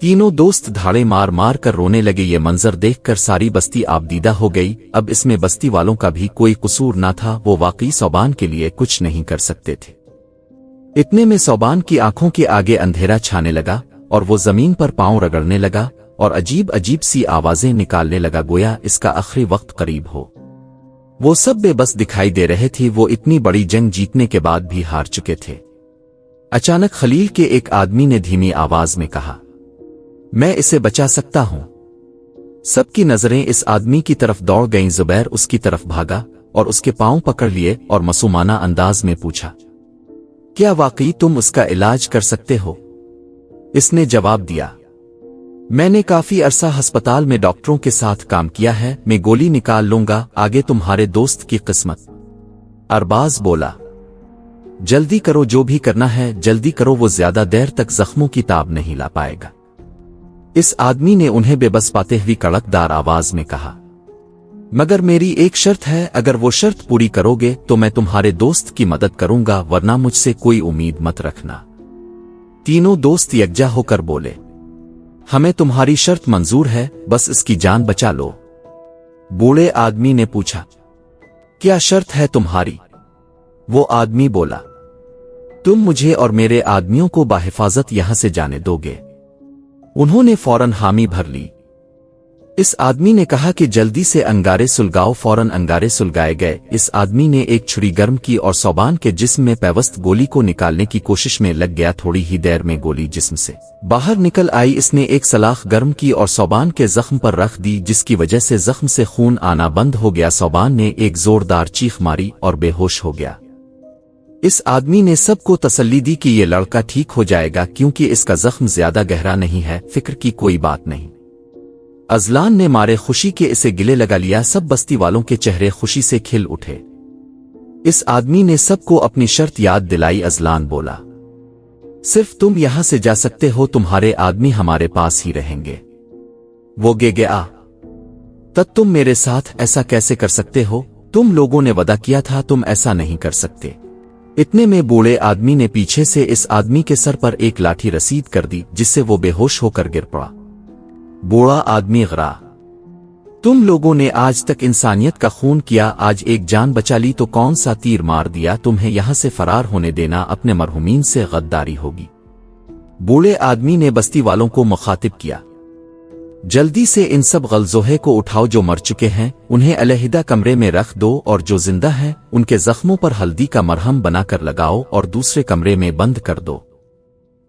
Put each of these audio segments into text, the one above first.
तीनों दोस्त धाड़े मार मार कर रोने लगे। ये मंजर देखकर सारी बस्ती आबदीदा हो गई। अब इसमें बस्ती वालों का भी कोई कसूर ना था, वो वाकई सोबान के लिए कुछ नहीं कर सकते थे। इतने में सोबान की आंखों के आगे अंधेरा छाने लगा और वो जमीन पर पांव रगड़ने लगा और अजीब अजीब सी आवाजें निकालने लगा, गोया इसका आखिरी वक्त करीब हो। वो सब बेबस दिखाई दे रहे थे। वो इतनी बड़ी जंग जीतने के बाद भी हार चुके थे। अचानक खलील के एक आदमी ने धीमी आवाज में कहा, मैं इसे बचा सकता हूं। सबकी नजरें इस आदमी की तरफ दौड़ गईं। जुबैर उसकी तरफ भागा और उसके पांव पकड़ लिए और मासूमाना अंदाज में पूछा, क्या वाकई तुम उसका इलाज कर सकते हो? इसने जवाब दिया, मैंने काफी अरसा अस्पताल में डॉक्टरों के साथ काम किया है, मैं गोली निकाल लूंगा, आगे तुम्हारे दोस्त की किस्मत। अरबाज बोला, जल्दी करो, जो भी करना है जल्दी करो, वो ज्यादा देर तक जख्मों की ताब नहीं ला पाएगा। इस आदमी ने उन्हें बेबस पाते हुए कड़कदार आवाज में कहा, मगर मेरी एक शर्त है, अगर वो शर्त पूरी करोगे तो मैं तुम्हारे दोस्त की मदद करूंगा, वरना मुझसे कोई उम्मीद मत रखना। तीनों दोस्त यकजा होकर बोले, हमें तुम्हारी शर्त मंजूर है, बस इसकी जान बचा लो। बूढ़े आदमी ने पूछा, क्या शर्त है तुम्हारी? वो आदमी बोला, तुम मुझे और मेरे आदमियों को बाहिफाजत यहां से जाने दोगे। उन्होंने फौरन हामी भर ली। इस आदमी ने कहा कि जल्दी से अंगारे सुलगाओ। फौरन अंगारे सुलगाए गए। इस आदमी ने एक छुरी गर्म की और सोबान के जिस्म में पैवस्त गोली को निकालने की कोशिश में लग गया। थोड़ी ही देर में गोली जिस्म से बाहर निकल आई। इसने एक सलाख गर्म की और सोबान के जख्म पर रख दी, जिसकी वजह से जख्म से खून आना बंद हो गया। सोबान ने एक जोरदार चीख मारी और बेहोश हो गया। इस आदमी ने सबको तसल्ली दी कि ये लड़का ठीक हो जाएगा, क्योंकि इसका जख्म ज्यादा गहरा नहीं है, फिक्र की कोई बात नहीं। अजलान ने मारे खुशी के इसे गिले लगा लिया। सब बस्ती वालों के चेहरे खुशी से खिल उठे। इस आदमी ने सबको अपनी शर्त याद दिलाई। अजलान बोला, सिर्फ तुम यहां से जा सकते हो, तुम्हारे आदमी हमारे पास ही रहेंगे। वो गया, तब तुम मेरे साथ ऐसा कैसे कर सकते हो? तुम लोगों ने वादा किया था, तुम ऐसा नहीं कर सकते। इतने में बूढ़े आदमी ने पीछे से इस आदमी के सर पर एक लाठी रसीद कर दी, जिससे वो बेहोश होकर गिर पड़ा। बूढ़ा आदमी गरा, तुम लोगों ने आज तक इंसानियत का खून किया, आज एक जान बचा ली तो कौन सा तीर मार दिया? तुम्हें यहां से फरार होने देना अपने मरहुमीन से गद्दारी होगी। बूढ़े आदमी ने बस्ती वालों को मुखातिब किया, जल्दी से इन सब गलजोहे को उठाओ, जो मर चुके हैं उन्हें अलहदा कमरे में रख दो और जो जिंदा हैं उनके जख्मों पर हल्दी का मरहम बनाकर लगाओ और दूसरे कमरे में बंद कर दो।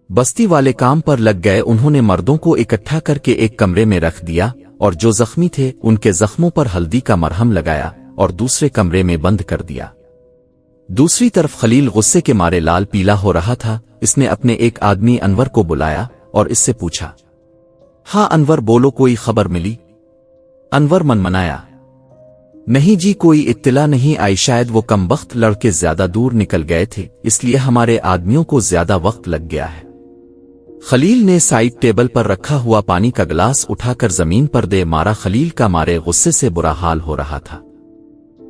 बस्ती वाले काम पर लग गए। उन्होंने मर्दों को इकट्ठा करके एक कमरे में रख दिया और जो जख्मी थे उनके जख्मों पर हल्दी का मरहम लगाया और दूसरे कमरे में बंद कर दिया। दूसरी तरफ खलील गुस्से के मारे लाल पीला हो रहा था। इसने अपने एक आदमी अनवर को बुलाया और इससे पूछा, हाँ अनवर बोलो, कोई खबर मिली? अनवर मनमनाया, नहीं जी, कोई इत्तला नहीं आई, शायद वो कमबख्त लड़के ज्यादा दूर निकल गए थे, इसलिए हमारे आदमियों को ज्यादा वक्त लग गया है। खलील ने साइड टेबल पर रखा हुआ पानी का गिलास उठाकर जमीन पर दे मारा। खलील का मारे गुस्से से बुरा हाल हो रहा था।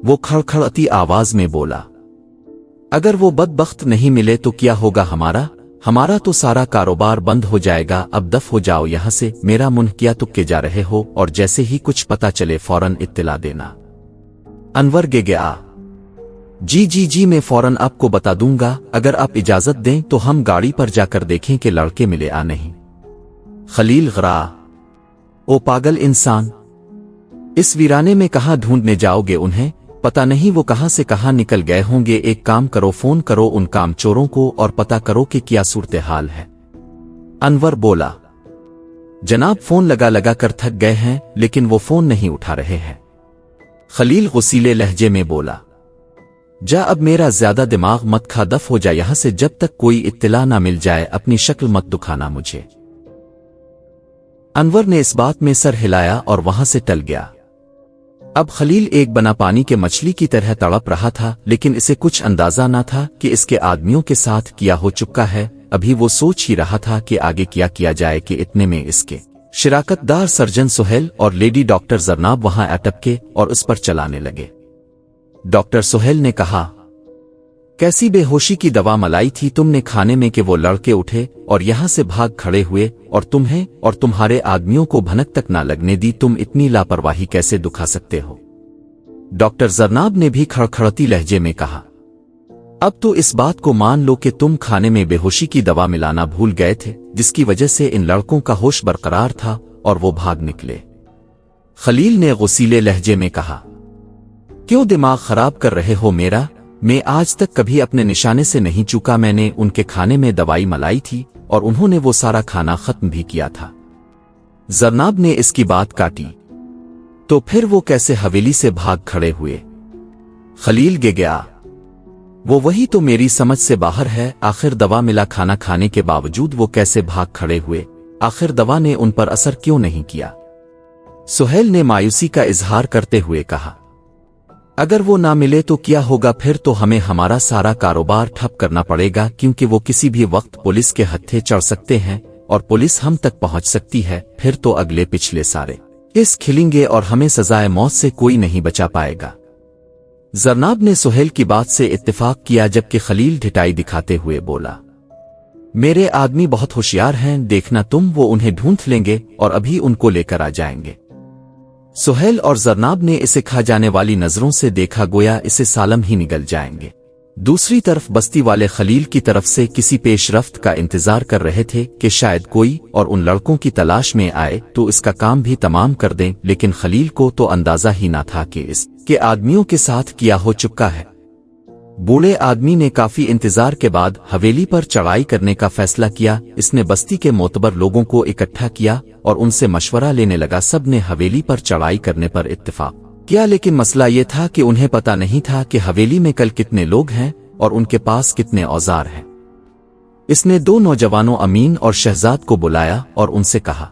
वो खड़खड़ाती आवाज में बोला, अगर वो बदबख्त नहीं मिले तो क्या होगा हमारा? हमारा तो सारा कारोबार बंद हो जाएगा। अब दफ हो जाओ यहां से, मेरा मुंह क्या तुक्के जा रहे हो, और जैसे ही कुछ पता चले फौरन इत्तला देना। अनवर गया, जी मैं फौरन आपको बता दूंगा, अगर आप इजाजत दें तो हम गाड़ी पर जाकर देखें कि लड़के मिले या नहीं। खलील गरा, ओ पागल इंसान, इस वीराने में कहां ढूंढने जाओगे उन्हें? पता नहीं वो कहां से कहां निकल गए होंगे। एक काम करो, फोन करो उन कामचोरों को और पता करो कि क्या सूरत हाल है। अनवर बोला, जनाब फोन लगा कर थक गए हैं, लेकिन वो फोन नहीं उठा रहे हैं। खलील गुस्सीले लहजे में बोला, जा अब मेरा ज्यादा दिमाग मत खा, दफ हो जा यहां से, जब तक कोई इत्तला ना मिल जाए अपनी शक्ल मत दुखाना मुझे। अनवर ने इस बात में सर हिलाया और वहां से टल गया। अब खलील एक बना पानी के मछली की तरह तड़प रहा था, लेकिन इसे कुछ अंदाजा ना था कि इसके आदमियों के साथ क्या हो चुका है। अभी वो सोच ही रहा था कि आगे क्या किया जाए कि इतने में इसके शिराकतदार सर्जन सुहेल और लेडी डॉक्टर जरनाब वहां अटपके और उस पर चलाने लगे। डॉक्टर सुहेल ने कहा, कैसी बेहोशी की दवा मलाई थी तुमने खाने में कि वो लड़के उठे और यहां से भाग खड़े हुए और तुम्हें और तुम्हारे आदमियों को भनक तक ना लगने दी। तुम इतनी लापरवाही कैसे दिखा सकते हो? डॉक्टर जरनाब ने भी खड़खड़ती लहजे में कहा। अब तो इस बात को मान लो कि तुम खाने में बेहोशी की दवा मिलाना भूल गए थे, जिसकी वजह से इन लड़कों का होश बरकरार था और वो भाग निकले। खलील ने गुस्सीले लहजे में कहा, क्यों दिमाग खराब कर रहे हो मेरा? मैं आज तक कभी अपने निशाने से नहीं चूका। मैंने उनके खाने में दवाई मलाई थी और उन्होंने वो सारा खाना खत्म भी किया था। जरनाब ने इसकी बात काटी। तो फिर वो कैसे हवेली से भाग खड़े हुए? खलील गे गया। वो वही तो मेरी समझ से बाहर है। आखिर दवा मिला खाना खाने के बावजूद वो कैसे भाग खड़े हुए? आखिर दवा ने उन पर असर क्यों नहीं किया? सुहेल ने मायूसी का इजहार करते हुए कहा, अगर वो ना मिले तो क्या होगा? फिर तो हमें हमारा सारा कारोबार ठप करना पड़ेगा, क्योंकि वो किसी भी वक्त पुलिस के हत्थे चढ़ सकते हैं और पुलिस हम तक पहुंच सकती है। फिर तो अगले पिछले सारे केस खिलेंगे और हमें सजाए मौत से कोई नहीं बचा पाएगा। जरनाब ने सुहेल की बात से इत्तेफाक किया, जबकि खलील ढिठाई दिखाते हुए बोला, मेरे आदमी बहुत होशियार हैं, देखना तुम, वो उन्हें ढूंढ लेंगे और अभी उनको लेकर आ जाएंगे। सुहेल और जरनाब ने इसे खा जाने वाली नजरों से देखा, गोया इसे सालम ही निगल जाएंगे। दूसरी तरफ बस्ती वाले खलील की तरफ से किसी पेशरफ्त का इंतजार कर रहे थे कि शायद कोई और उन लड़कों की तलाश में आए तो इसका काम भी तमाम कर दें, लेकिन खलील को तो अंदाजा ही ना था कि इसके आदमियों के साथ क्या हो चुका है। बूढ़े आदमी ने काफी इंतजार के बाद हवेली पर चढ़ाई करने का फैसला किया। इसने बस्ती के मोतबर लोगों को इकट्ठा किया और उनसे मशवरा लेने लगा। सब ने हवेली पर चढ़ाई करने पर इत्तेफाक किया, लेकिन मसला ये था कि उन्हें पता नहीं था कि हवेली में कल कितने लोग हैं और उनके पास कितने औजार हैं। इसने दो नौजवानों अमीन और शहजाद को बुलाया और उनसे कहा,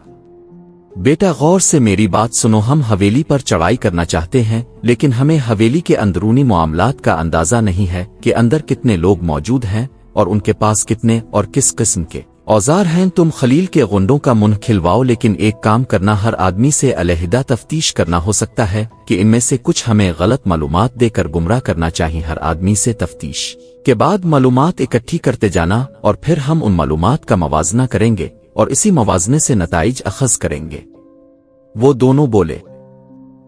बेटा गौर से मेरी बात सुनो, हम हवेली पर चढ़ाई करना चाहते हैं, लेकिन हमें हवेली के अंदरूनी मामलात का अंदाजा नहीं है कि अंदर कितने लोग मौजूद हैं और उनके पास कितने और किस किस्म के औजार हैं। तुम खलील के गुंडों का मुंह खिलवाओ, लेकिन एक काम करना, हर आदमी से अलहदा तफ्तीश करना। हो सकता है कि इनमें से कुछ हमें गलत मालूमात देकर गुमराह करना चाहिए। हर आदमी से तफ्तीश के बाद मालूमात इकट्ठी करते जाना और फिर हम उन मालूमात का मवाजना करेंगे और इसी मवाजने से नताइज अखज़ करेंगे। वो दोनों बोले,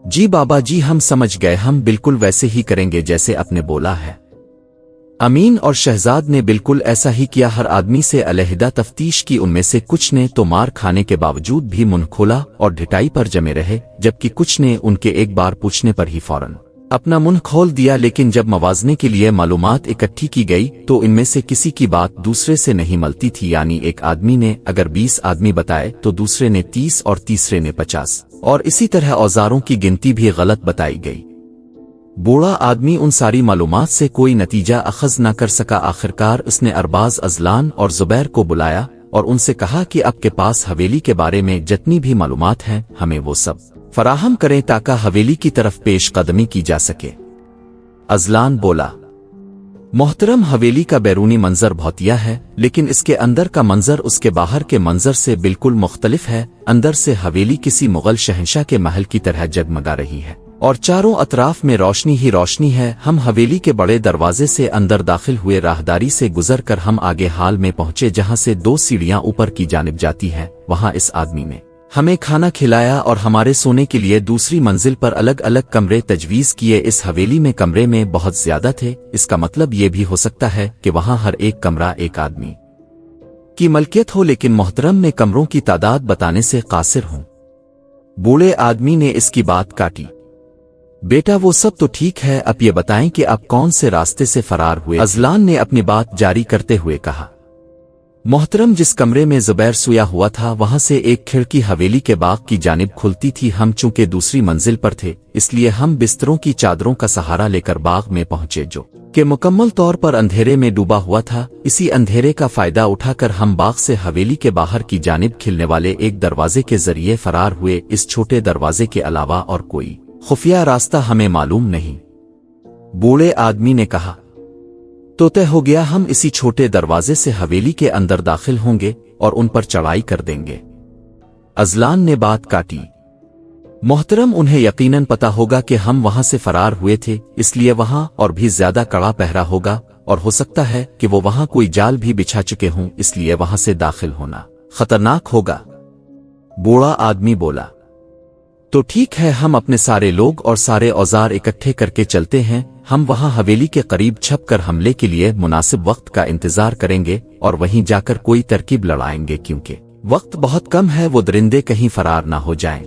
जी बाबा जी, हम समझ गए, हम बिल्कुल वैसे ही करेंगे जैसे आपने बोला है। अमीन और शहजाद ने बिल्कुल ऐसा ही किया। हर आदमी से अलहदा तफ्तीश की। उनमें से कुछ ने तो मार खाने के बावजूद भी मुंह खोला और ढिठाई पर जमे रहे, जबकि कुछ ने उनके एक बार पूछने पर ही फौरन अपना मुंह खोल दिया। लेकिन जब मवाजने के लिए मालूमात इकट्ठी की गई तो इनमें से किसी की बात दूसरे से नहीं मिलती थी। यानी एक आदमी ने अगर 20 आदमी बताए तो दूसरे ने 30 और तीसरे ने 50, और इसी तरह औजारों की गिनती भी गलत बताई गई। बूढ़ा आदमी उन सारी मालूमात से कोई नतीजा अखज़ न कर सका। आखिरकार उसने अरबाज, अजलान और जुबैर को बुलाया और उनसे कहा कि आपके पास हवेली के बारे में जितनी भी मालूमात हैं हमें वो सब फराहम करें ताकि हवेली की तरफ पेश कदमी की जा सके। अजलान बोला, मोहतरम, हवेली का बैरूनी मंजर बहुतिया है, लेकिन इसके अंदर का मंजर उसके बाहर के मंजर से बिल्कुल मुख्तलिफ है। अंदर से हवेली किसी मुगल शहंशाह के महल की तरह जगमगा रही है और चारों अतराफ में रोशनी ही रोशनी है। हम हवेली के बड़े दरवाजे से अंदर दाखिल हुए, राहदारी से गुजरकर हम आगे हाल में पहुंचे जहां से 2 सीढ़ियां ऊपर की जानिब जाती हैं। वहां इस आदमी ने हमें खाना खिलाया और हमारे सोने के लिए दूसरी मंजिल पर अलग अलग कमरे तजवीज किए। इस हवेली में कमरे में बहुत ज्यादा थे। इसका मतलब ये भी हो सकता है कि वहां हर एक कमरा एक आदमी की मलकियत हो, लेकिन मोहतरम में कमरों की तादाद बताने से कासिर हूं। बूढ़े आदमी ने इसकी बात काटी, बेटा वो सब तो ठीक है, अब ये बताएं कि आप कौन से रास्ते से फरार हुए। अजलान ने अपनी बात जारी करते हुए कहा, मोहतरम, जिस कमरे में जुबैर सोया हुआ था वहां से एक खिड़की हवेली के बाग की जानिब खुलती थी। हम चूंकि दूसरी मंजिल पर थे इसलिए हम बिस्तरों की चादरों का सहारा लेकर बाग में पहुंचे, जो कि मुकम्मल तौर पर अंधेरे में डूबा हुआ था। इसी अंधेरे का फायदा उठाकर हम बाग से हवेली के बाहर की जानिब खिलने वाले एक दरवाजे के जरिए फरार हुए। इस छोटे दरवाजे के अलावा और कोई खुफिया रास्ता हमें मालूम नहीं। बूढ़े आदमी ने कहा, तो तय हो गया, हम इसी छोटे दरवाजे से हवेली के अंदर दाखिल होंगे और उन पर चढ़ाई कर देंगे। अजलान ने बात काटी, मोहतरम, उन्हें यकीनन पता होगा कि हम वहां से फरार हुए थे, इसलिए वहां और भी ज्यादा कड़ा पहरा होगा اور ہو سکتا ہے کہ وہ وہاں کوئی جال بھی بچھا چکے ہوں، اس لیے وہاں سے داخل ہونا خطرناک ہوگا۔ بوڑھا آدمی بولا، تو ٹھیک ہے، ہم اپنے سارے لوگ اور سارے اوزار اکٹھے کر کے چلتے ہیں، ہم وہاں حویلی کے قریب چھپ کر حملے کے لیے مناسب وقت کا انتظار کریں گے اور وہیں جا کر کوئی ترکیب لڑائیں گے، کیونکہ وقت بہت کم ہے، وہ درندے کہیں فرار نہ ہو جائیں۔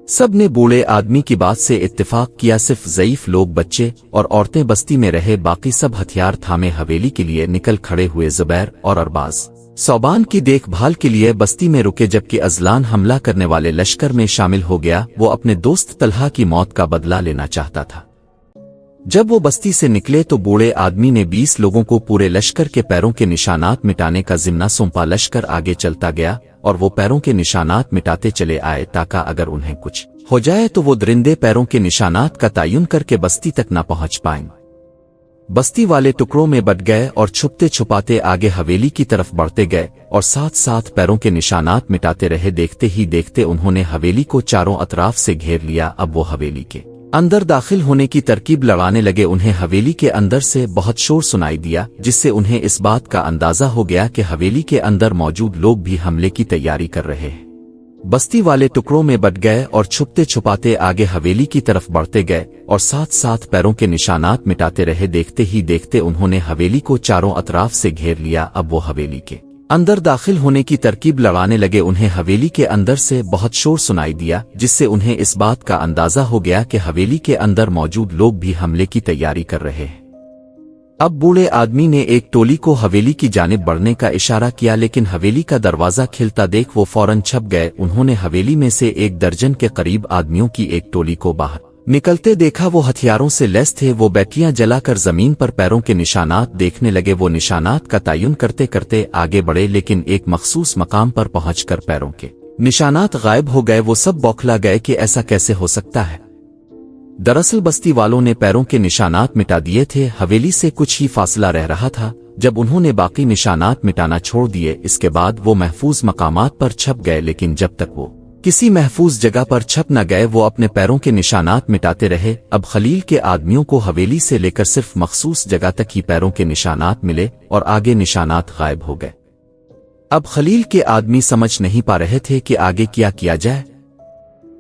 سب نے بوڑھے آدمی کی بات سے اتفاق کیا، صرف ضعیف لوگ، بچے اور عورتیں بستی میں رہے، باقی سب ہتھیار تھامے حویلی کے لیے نکل کھڑے ہوئے۔ زبیر اور ارباز صوبان کی دیکھ بھال کے لیے بستی میں رکے، جبکہ ازلان حملہ کرنے والے لشکر میں شامل ہو گیا۔ وہ اپنے دوست طلحہ کی موت کا بدلہ لینا چاہتا تھا۔ جب وہ بستی سے نکلے تو بوڑھے آدمی نے 20 لوگوں کو پورے لشکر کے پیروں کے نشانات مٹانے کا ذمہ سونپا۔ لشکر آگے چلتا گیا اور وہ پیروں کے نشانات مٹاتے چلے آئے تاکہ اگر انہیں کچھ ہو جائے تو وہ درندے پیروں کے نشانات کا تعین کر کے بستی تک نہ پہنچ پائیں۔ بستی والے ٹکڑوں میں بٹ گئے اور چھپتے چھپاتے آگے حویلی کی طرف بڑھتے گئے اور ساتھ ساتھ پیروں کے نشانات مٹاتے رہے۔ دیکھتے ہی دیکھتے انہوں نے حویلی کو چاروں اطراف سے گھیر لیا۔ اب وہ حویلی کے اندر داخل ہونے کی ترکیب لڑانے لگے۔ انہیں حویلی کے اندر سے بہت شور سنائی دیا، جس سے انہیں اس بات کا اندازہ ہو گیا کہ حویلی کے اندر موجود لوگ بھی حملے کی تیاری کر رہے ہیں۔ بستی والے ٹکڑوں میں بٹ گئے اور چھپتے چھپاتے آگے حویلی کی طرف بڑھتے گئے اور ساتھ ساتھ پیروں کے نشانات مٹاتے رہے۔ دیکھتے ہی دیکھتے انہوں نے حویلی کو چاروں اطراف سے گھیر لیا۔ اب وہ حویلی کے اندر داخل ہونے کی ترکیب لڑانے لگے۔ انہیں حویلی کے اندر سے بہت شور سنائی دیا، جس سے انہیں اس بات کا اندازہ ہو گیا کہ حویلی کے اندر موجود لوگ بھی حملے کی تیاری کر رہے ہیں۔ اب بوڑھے آدمی نے ایک ٹولی کو حویلی کی جانب بڑھنے کا اشارہ کیا، لیکن حویلی کا دروازہ کھلتا دیکھ وہ فوراً چھپ گئے۔ انہوں نے حویلی میں سے 1 درجن کے قریب آدمیوں کی ایک ٹولی کو باہر نکلتے دیکھا۔ وہ ہتھیاروں سے لیس تھے۔ وہ بیٹیاں جلا کر زمین پر پیروں کے نشانات دیکھنے لگے۔ وہ نشانات کا تعین کرتے کرتے آگے بڑھے، لیکن ایک مخصوص مقام پر پہنچ کر پیروں کے نشانات غائب ہو گئے۔ وہ سب بوکھلا گئے کہ ایسا کیسے ہو سکتا ہے۔ دراصل بستی والوں نے پیروں کے نشانات مٹا دیے تھے۔ حویلی سے کچھ ہی فاصلہ رہ رہا تھا جب انہوں نے باقی نشانات مٹانا چھوڑ دیے۔ اس کے بعد وہ محفوظ مقامات پر چھپ گئے، لیکن جب تک وہ کسی محفوظ جگہ پر چھپ نہ گئے وہ اپنے پیروں کے نشانات مٹاتے رہے۔ اب خلیل کے آدمیوں کو حویلی سے لے کر صرف مخصوص جگہ تک ہی پیروں کے نشانات ملے اور آگے نشانات غائب ہو گئے۔ اب خلیل کے آدمی سمجھ نہیں پا رہے تھے کہ آگے کیا جائے۔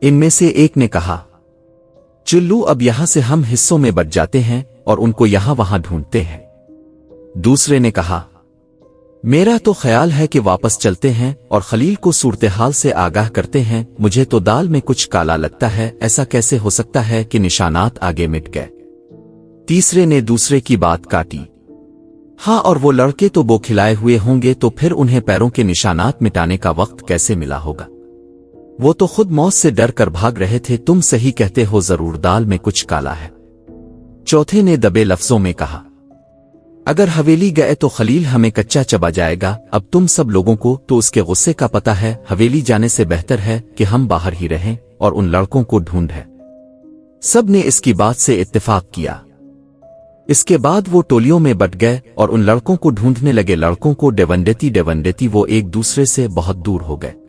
ان میں سے ایک نے کہا، چلو اب یہاں سے ہم حصوں میں بٹ جاتے ہیں اور ان کو یہاں وہاں ڈھونڈتے ہیں۔ دوسرے نے کہا، میرا تو خیال ہے کہ واپس چلتے ہیں اور خلیل کو صورتحال سے آگاہ کرتے ہیں۔ مجھے تو دال میں کچھ کالا لگتا ہے، ایسا کیسے ہو سکتا ہے کہ نشانات آگے مٹ گئے۔ تیسرے نے دوسرے کی بات کاٹی، ہاں اور وہ لڑکے تو بوکھلائے ہوئے ہوں گے، تو پھر انہیں پیروں کے نشانات مٹانے کا وقت کیسے ملا ہوگا؟ وہ تو خود موت سے ڈر کر بھاگ رہے تھے۔ تم صحیح کہتے ہو، ضرور دال میں کچھ کالا ہے۔ چوتھے نے دبے لفظوں میں کہا، اگر حویلی گئے تو خلیل ہمیں کچا چبا جائے گا۔ اب تم سب لوگوں کو تو اس کے غصے کا پتہ ہے، حویلی جانے سے بہتر ہے کہ ہم باہر ہی رہیں اور ان لڑکوں کو ڈھونڈیں۔ سب نے اس کی بات سے اتفاق کیا۔ اس کے بعد وہ ٹولیوں میں بٹ گئے اور ان لڑکوں کو ڈھونڈنے لگے۔ لڑکوں کو ڈیونڈیتی وہ ایک دوسرے سے بہت دور ہو گئے۔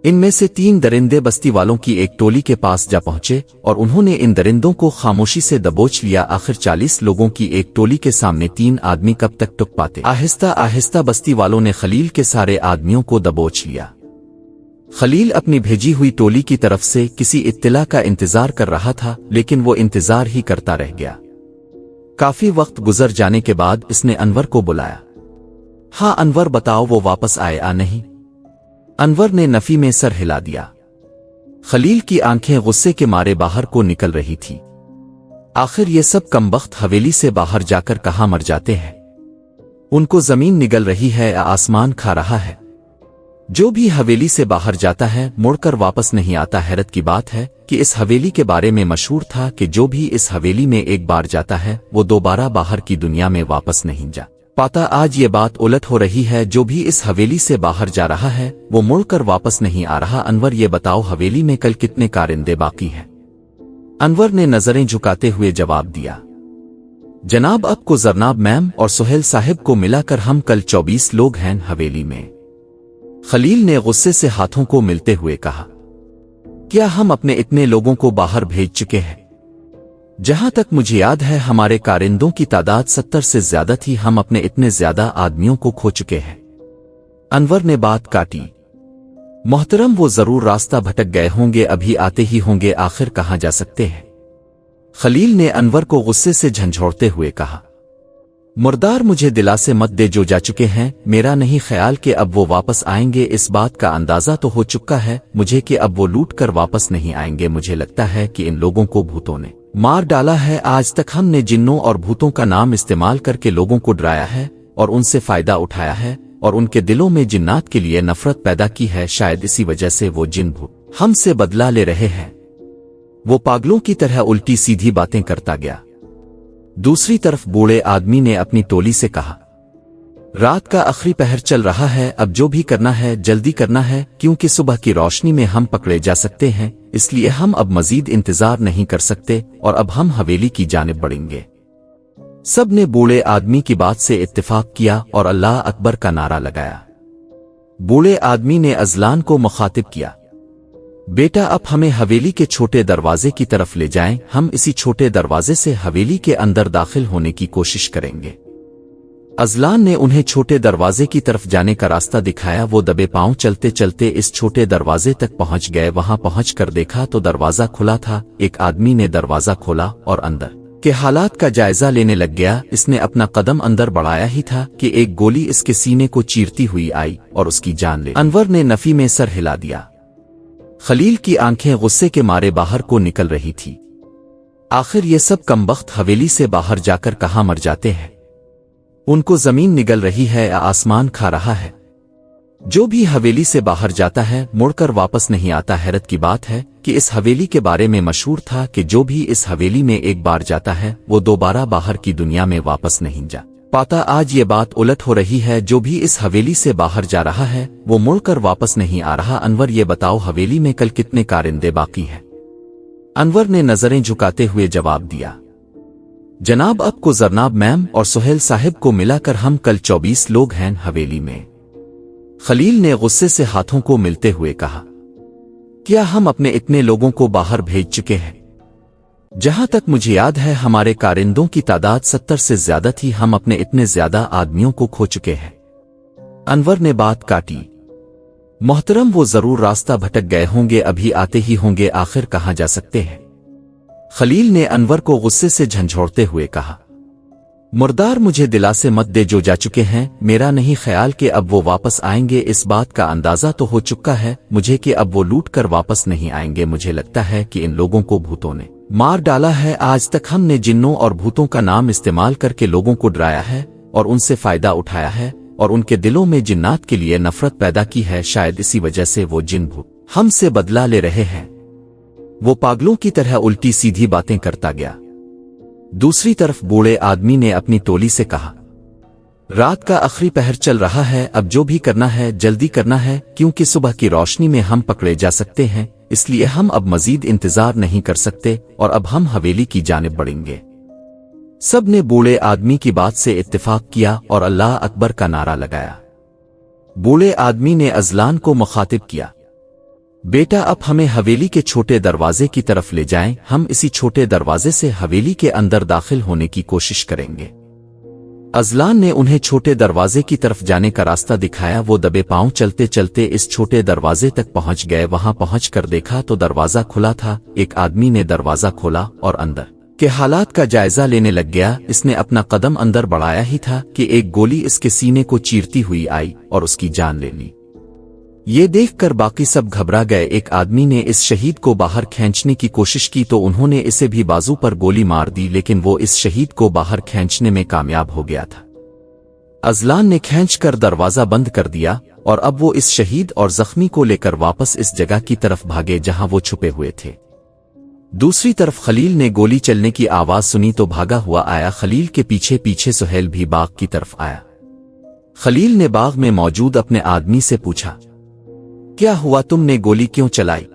ان میں سے 3 درندے بستی والوں کی ایک ٹولی کے پاس جا پہنچے اور انہوں نے ان درندوں کو خاموشی سے دبوچ لیا۔ آخر 40 لوگوں کی ایک ٹولی کے سامنے 3 آدمی کب تک ٹک پاتے؟ آہستہ آہستہ بستی والوں نے خلیل کے سارے آدمیوں کو دبوچ لیا۔ خلیل اپنی بھیجی ہوئی ٹولی کی طرف سے کسی اطلاع کا انتظار کر رہا تھا، لیکن وہ انتظار ہی کرتا رہ گیا۔ کافی وقت گزر جانے کے بعد اس نے انور کو بلایا۔ ہاں انور بتاؤ، وہ واپس آئے نہیں؟ انور نے نفی میں سر ہلا دیا۔ خلیل کی آنکھیں غصے کے مارے باہر کو نکل رہی تھی۔ آخر یہ سب کمبخت حویلی سے باہر جا کر کہاں مر جاتے ہیں؟ ان کو زمین نگل رہی ہے یا آسمان کھا رہا ہے؟ جو بھی حویلی سے باہر جاتا ہے مڑ کر واپس نہیں آتا۔ حیرت کی بات ہے کہ اس حویلی کے بارے میں مشہور تھا کہ جو بھی اس حویلی میں ایک بار جاتا ہے وہ دوبارہ باہر کی دنیا میں واپس نہیں جا پاتا۔ آج یہ بات الٹ ہو رہی ہے، جو بھی اس حویلی سے باہر جا رہا ہے وہ مڑ کر واپس نہیں آ رہا۔ انور یہ بتاؤ حویلی میں کل کتنے کارندے باقی ہیں؟ انور نے نظریں جھکاتے ہوئے جواب دیا، جناب اب کو زرناب میم اور سہیل صاحب کو ملا کر ہم کل 24 لوگ ہیں حویلی میں۔ خلیل نے غصے سے ہاتھوں کو ملتے ہوئے کہا، کیا ہم اپنے اتنے لوگوں کو باہر بھیج چکے ہیں؟ जहां तक मुझे याद है हमारे कारिंदों की तादाद 70 से ज्यादा थी, हम अपने इतने ज्यादा आदमियों को खो चुके हैं। अनवर ने बात काटी। मोहतरम, वो जरूर रास्ता भटक गए होंगे, अभी आते ही होंगे, आखिर कहां जा सकते हैं? खलील ने अनवर को गुस्से से झंझोड़ते हुए कहा। मुर्दार, मुझे दिलासे मत दे, जो जा चुके हैं मेरा नहीं ख्याल कि अब वो वापस आएंगे। इस बात का अंदाजा तो हो चुका है मुझे कि अब वो लूट कर वापस नहीं आएंगे। मुझे लगता है कि इन लोगों को भूतों ने मार डाला है। आज तक हमने जिन्नों और भूतों का नाम इस्तेमाल करके लोगों को डराया है और उनसे फायदा उठाया है और उनके दिलों में जिन्नात के लिए नफरत पैदा की है। शायद इसी वजह से वो जिन भूत हमसे बदला ले रहे हैं। वो पागलों की तरह उल्टी सीधी बातें करता गया। दूसरी तरफ बूढ़े आदमी ने अपनी टोली से कहा, रात का आखिरी पहर चल रहा है, अब जो भी करना है जल्दी करना है, क्योंकि सुबह की रोशनी में हम पकड़े जा सकते हैं। इसलिए हम अब मजीद इंतजार नहीं कर सकते और अब हम हवेली की जानिब बढ़ेंगे। सब ने बूढ़े आदमी की बात से इत्तेफाक किया और अल्लाह अकबर का नारा लगाया। बूढ़े आदमी ने अजलान को मुखातिब किया, बेटा अब हमें हवेली के छोटे दरवाजे की तरफ ले जाएं, हम इसी छोटे दरवाजे से हवेली के अंदर दाखिल होने की कोशिश करेंगे। अजलान ने उन्हें छोटे दरवाजे की तरफ जाने का रास्ता दिखाया। वो दबे पांव चलते चलते इस छोटे दरवाजे तक पहुंच गए। वहां पहुंचकर देखा तो दरवाजा खुला था। एक आदमी ने दरवाजा खोला और अंदर के हालात का जायजा लेने लग गया। इसने अपना कदम अंदर बढ़ाया ही था कि एक गोली इसके सीने को चीरती हुई आई और उसकी जान ले। अनवर ने नफी में सर हिला दिया। खलील की आंखें गुस्से के मारे बाहर को निकल रही थी। आखिर ये सब कमबख्त हवेली से बाहर जाकर कहां मर जाते हैं? उनको जमीन निगल रही है या आसमान खा रहा है? जो भी हवेली से बाहर जाता है मुड़कर वापस नहीं आता। हैरत की बात है कि इस हवेली के बारे में मशहूर था कि जो भी इस हवेली में एक बार जाता है वो दोबारा बाहर की दुनिया में वापस नहीं जा पाता। आज ये बात उलट हो रही है। जो भी इस हवेली से बाहर जा रहा है वो मुड़कर वापस नहीं आ रहा। अनवर, ये बताओ हवेली में कल कितने कारिंदे बाकी हैं? अनवर ने नजरें झुकाते हुए जवाब दिया, जनाब अब को जरनाब मैम और सुहेल साहिब को मिलाकर हम कल 24 लोग हैं हवेली में। खलील ने गुस्से से हाथों को मिलते हुए कहा, क्या हम अपने इतने लोगों को बाहर भेज चुके हैं? जहां तक मुझे याद है हमारे कारिंदों की तादाद 70 से ज्यादा थी, हम अपने इतने ज्यादा आदमियों को खो चुके हैं। अनवर ने बात काटी। मोहतरम, वो जरूर रास्ता भटक गए होंगे, अभी आते ही होंगे, आखिर कहां जा सकते हैं? खलील ने अनवर को गुस्से से झंझोड़ते हुए कहा, मुर्दार, मुझे दिलासे मत दे, जो जा चुके हैं मेरा नहीं ख्याल कि अब वो वापस आएंगे। इस बात का अंदाजा तो हो चुका है मुझे कि अब वो लूट कर वापस नहीं आएंगे। मुझे लगता है कि इन लोगों को भूतों ने मार डाला है। आज तक हमने जिन्नों और भूतों का नाम इस्तेमाल करके लोगों को डराया है और उनसे फायदा उठाया है और उनके दिलों में जिन्नात के लिए नफरत पैदा की है। शायद इसी वजह से वो जिन भूत हमसे बदला ले रहे हैं। वो पागलों की तरह उल्टी सीधी बातें करता गया। दूसरी तरफ बूढ़े आदमी ने अपनी टोली से कहा, रात का आखिरी पहर चल रहा है, अब जो भी करना है जल्दी करना है, क्योंकि सुबह की रोशनी में हम पकड़े जा सकते हैं। इसलिए हम अब मजीद इंतजार नहीं कर सकते और अब हम हवेली की जानिब बढ़ेंगे। सब ने बूढ़े आदमी की बात से इत्तेफाक किया और अल्लाह अकबर का नारा लगाया। बूढ़े आदमी ने अजलान को मुखातिब किया, बेटा अब हमें हवेली के छोटे दरवाजे की तरफ ले जाएं, हम इसी छोटे दरवाजे से हवेली के अंदर दाखिल होने की कोशिश करेंगे। अजलान ने उन्हें छोटे दरवाजे की तरफ जाने का रास्ता दिखाया। वो दबे पांव चलते चलते इस छोटे दरवाजे तक पहुंच गए। वहां पहुंचकर देखा तो दरवाजा खुला था। एक आदमी ने दरवाजा खोला और अंदर के हालात का जायजा लेने लग गया। इसने अपना कदम अंदर बढ़ाया ही था कि एक गोली इसके सीने को चीरती हुई आई और उसकी जान ले ली। ये देखकर बाकी सब घबरा गए। एक आदमी ने इस शहीद को बाहर खींचने की कोशिश की तो उन्होंने इसे भी बाजू पर गोली मार दी, लेकिन वो इस शहीद को बाहर खींचने में कामयाब हो गया था। अजलान ने खींचकर दरवाजा बंद कर दिया और अब वो इस शहीद और जख्मी को लेकर वापस इस जगह की तरफ भागे जहां वो छुपे हुए थे। दूसरी तरफ खलील ने गोली चलने की आवाज सुनी तो भागा हुआ आया। खलील के पीछे पीछे सुहेल भी बाग की तरफ आया। खलील ने बाग में मौजूद अपने आदमी से पूछा, क्या हुआ, तुमने गोली क्यों चलाई?